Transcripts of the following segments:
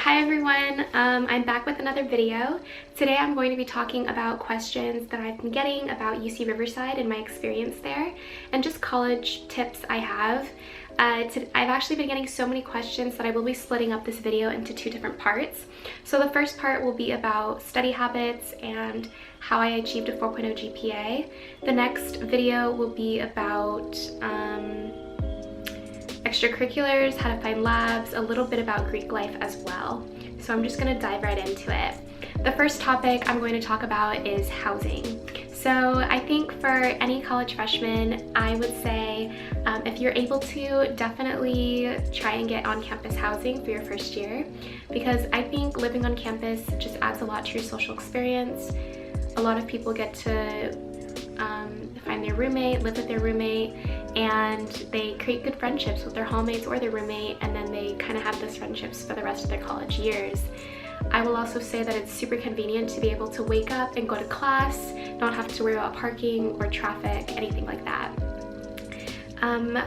Hi everyone, I'm back with another video. Today I'm going to be talking about questions that I've been getting about UC Riverside and my experience there, and just college tips I have. I've actually been getting so many questions that I will be splitting up this video into two different parts. So the first part will be about study habits and how I achieved a 4.0 GPA. The next video will be about extracurriculars, how to find labs, a little bit about Greek life as well. So I'm just going to dive right into it. The first topic I'm going to talk about is housing. So I think for any college freshman, I would say if you're able to, definitely try and get on-campus housing for your first year, because I think living on campus just adds a lot to your social experience. A lot of people get to find their roommate, live with their roommate, and they create good friendships with their hallmates or their roommate, and then they kind of have those friendships for the rest of their college years. I will also say that it's super convenient to be able to wake up and go to class, not have to worry about parking or traffic, anything like that.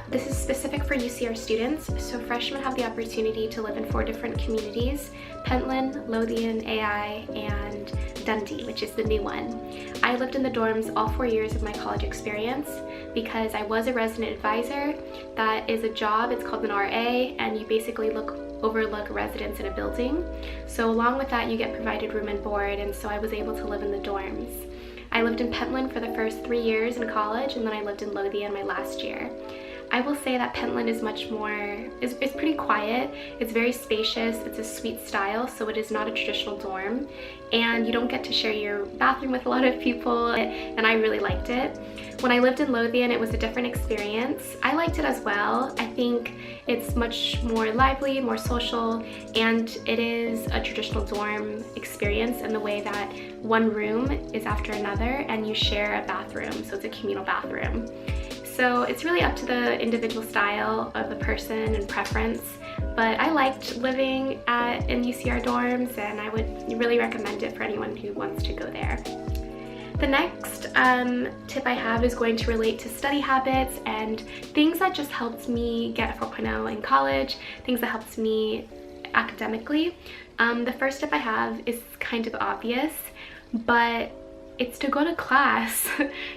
This is specific for UCR students, so freshmen have the opportunity to live in 4 different communities: Pentland, Lothian, AI, and Dundee, which is the new one. I lived in the dorms all 4 years of my college experience because I was a resident advisor. That is a job, it's called an RA, and you basically overlook residents in a building. So along with that, you get provided room and board, and so I was able to live in the dorms. I lived in Pentland for the first 3 years in college, and then I lived in Lothian my last year. I will say that Pentland is much more, it's pretty quiet, it's very spacious, it's a suite style, so it is not a traditional dorm, and you don't get to share your bathroom with a lot of people, and I really liked it. When I lived in Lothian, it was a different experience. I liked it as well. I think it's much more lively, more social, and it is a traditional dorm experience in the way that one room is after another and you share a bathroom, so it's a communal bathroom. So it's really up to the individual style of the person and preference, but I liked living in UCR dorms, and I would really recommend it for anyone who wants to go there. The next tip I have is going to relate to study habits and things that just helped me get a 4.0 in college, things that helped me academically. The first tip I have is kind of obvious, but it's to go to class.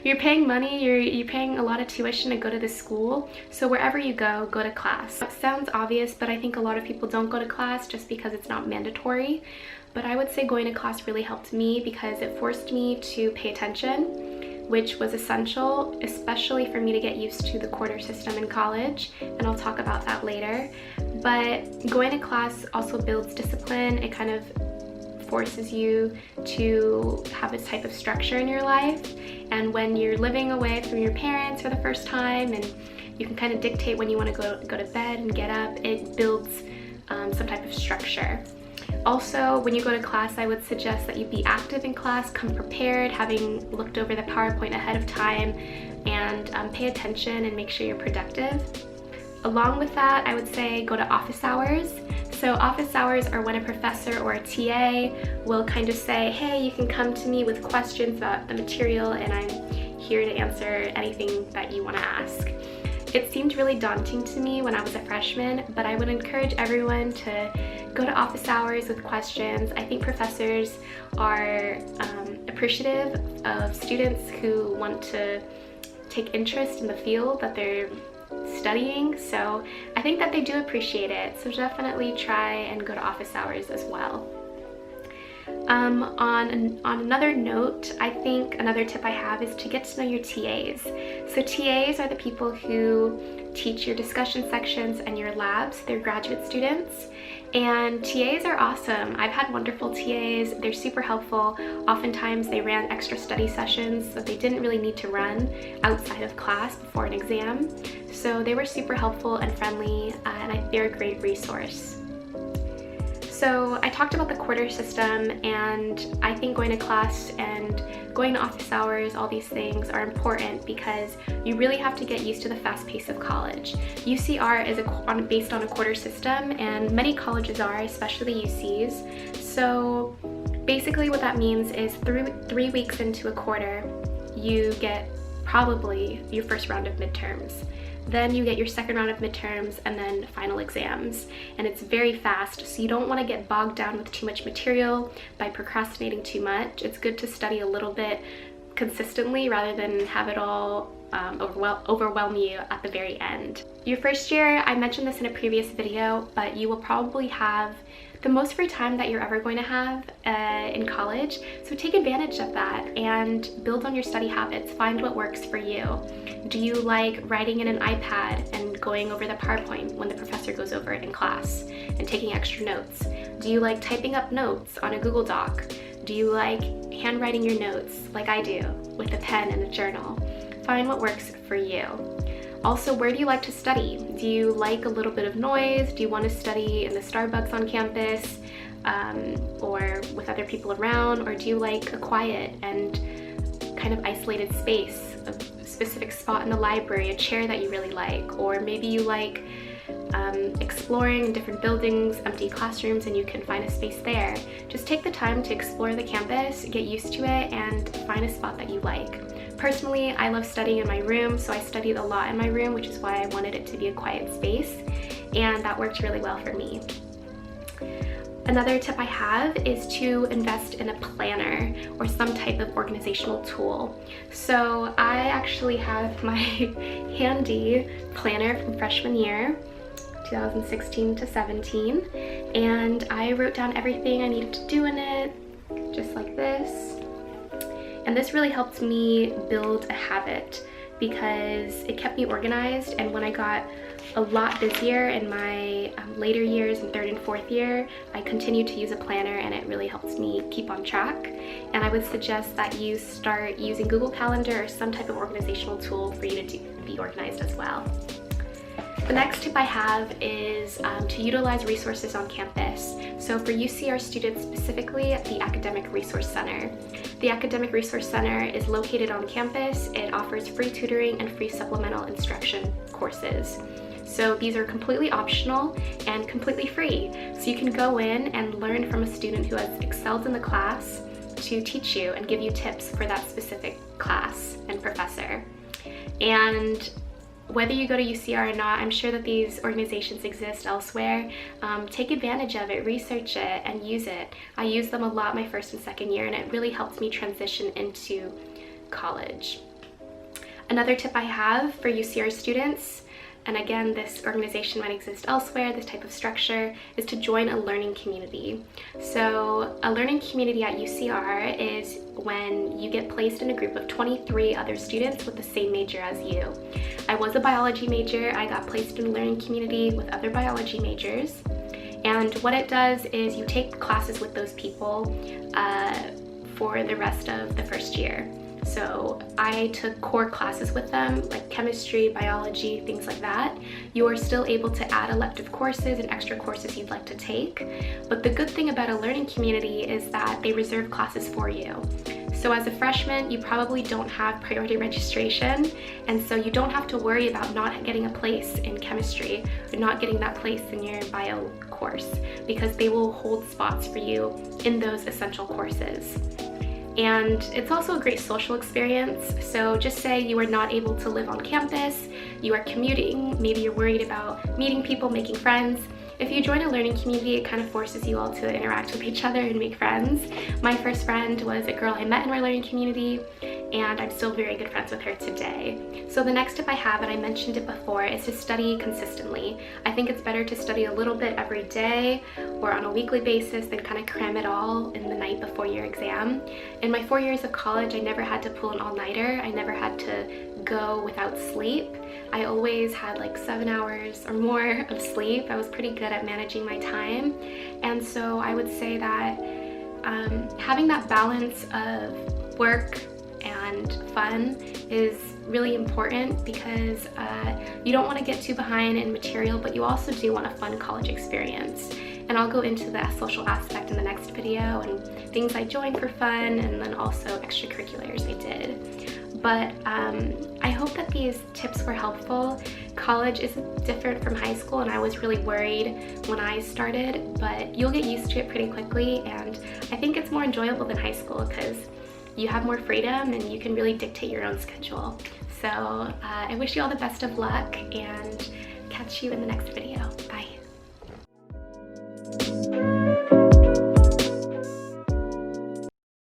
You're paying money, you're paying a lot of tuition to go to this school, so wherever you go to class. It sounds obvious, but I think a lot of people don't go to class just because it's not mandatory. But I would say going to class really helped me because it forced me to pay attention, which was essential, especially for me to get used to the quarter system in college, and I'll talk about that later. But going to class also builds discipline. It kind of forces you to have a type of structure in your life, and when you're living away from your parents for the first time and you can kind of dictate when you want to go to bed and get up, it builds some type of structure. Also, when you go to class, I would suggest that you be active in class, come prepared, having looked over the PowerPoint ahead of time, and pay attention and make sure you're productive. Along with that, I would say go to office hours. So office hours are when a professor or a TA will kind of say, hey, you can come to me with questions about the material, and I'm here to answer anything that you want to ask. It seemed really daunting to me when I was a freshman, but I would encourage everyone to go to office hours with questions. I think professors are appreciative of students who want to take interest in the field that they're studying, so I think that they do appreciate it, so definitely try and go to office hours as well. On another note, I think another tip I have is to get to know your TAs. So TAs are the people who teach your discussion sections and your labs. They're graduate students, and TAs are awesome. I've had wonderful TAs. They're super helpful. Oftentimes they ran extra study sessions that they didn't really need to run outside of class before an exam. So they were super helpful and friendly, and they're a great resource. So I talked about the quarter system, and I think going to class and going to office hours, all these things are important because you really have to get used to the fast pace of college. UCR is based on a quarter system, and many colleges are, especially the UCs. So basically what that means is 3 weeks into a quarter, you get probably your first round of midterms. Then you get your second round of midterms and then final exams. And it's very fast, so you don't want to get bogged down with too much material by procrastinating too much. It's good to study a little bit consistently rather than have it all overwhelm you at the very end. Your first year, I mentioned this in a previous video, but you will probably have the most free time that you're ever going to have in college. So take advantage of that and build on your study habits. Find what works for you. Do you like writing in an iPad and going over the PowerPoint when the professor goes over it in class and taking extra notes? Do you like typing up notes on a Google Doc? Do you like handwriting your notes like I do with a pen and a journal? Find what works for you. Also, where do you like to study? Do you like a little bit of noise? Do you want to study in the Starbucks on campus or with other people around? Or do you like a quiet and kind of isolated space, a specific spot in the library, a chair that you really like? Or maybe you like exploring different buildings, empty classrooms, and you can find a space there. Just take the time to explore the campus, get used to it, and find a spot that you like. Personally, I love studying in my room, so I studied a lot in my room, which is why I wanted it to be a quiet space, and that worked really well for me. Another tip I have is to invest in a planner or some type of organizational tool. So I actually have my handy planner from freshman year, 2016 to 17, and I wrote down everything I needed to do in it, just like this. And this really helped me build a habit because it kept me organized, and when I got a lot busier in my later years in third and fourth year, I continued to use a planner, and it really helps me keep on track. And I would suggest that you start using Google Calendar or some type of organizational tool for you to be organized as well. The next tip I have is to utilize resources on campus. So for UCR students specifically, the Academic Resource Center. The Academic Resource Center is located on campus. It offers free tutoring and free supplemental instruction courses. So these are completely optional and completely free. So you can go in and learn from a student who has excelled in the class to teach you and give you tips for that specific class and professor. And whether you go to UCR or not, I'm sure that these organizations exist elsewhere. Take advantage of it, research it, and use it. I used them a lot my first and second year, and it really helped me transition into college. Another tip I have for UCR students, and again, this organization might exist elsewhere, this type of structure, is to join a learning community. So a learning community at UCR is when you get placed in a group of 23 other students with the same major as you. I was a biology major. I got placed in a learning community with other biology majors. And what it does is you take classes with those people for the rest of the first year. So I took core classes with them, like chemistry, biology, things like that. You are still able to add elective courses and extra courses you'd like to take. But the good thing about a learning community is that they reserve classes for you. So as a freshman, you probably don't have priority registration, and so you don't have to worry about not getting a place in chemistry or not getting that place in your bio course, because they will hold spots for you in those essential courses. And it's also a great social experience. So just say you are not able to live on campus, you are commuting, maybe you're worried about meeting people, making friends. If you join a learning community, it kind of forces you all to interact with each other and make friends. My first friend was a girl I met in my learning community, and I'm still very good friends with her today. So the next tip I have, and I mentioned it before, is to study consistently. I think it's better to study a little bit every day or on a weekly basis than kind of cram it all in the night before your exam. In my 4 years of college, I never had to pull an all-nighter. I never had to go without sleep. I always had like 7 hours or more of sleep. I was pretty good at managing my time. And so I would say that having that balance of work and fun is really important, because you don't want to get too behind in material, but you also do want a fun college experience. And I'll go into the social aspect in the next video and things I joined for fun, and then also extracurriculars I did. But I hope that these tips were helpful. College is different from high school, and I was really worried when I started, but you'll get used to it pretty quickly, and I think it's more enjoyable than high school because you have more freedom and you can really dictate your own schedule. So So I wish you all the best of luck and catch you in the next video. Bye.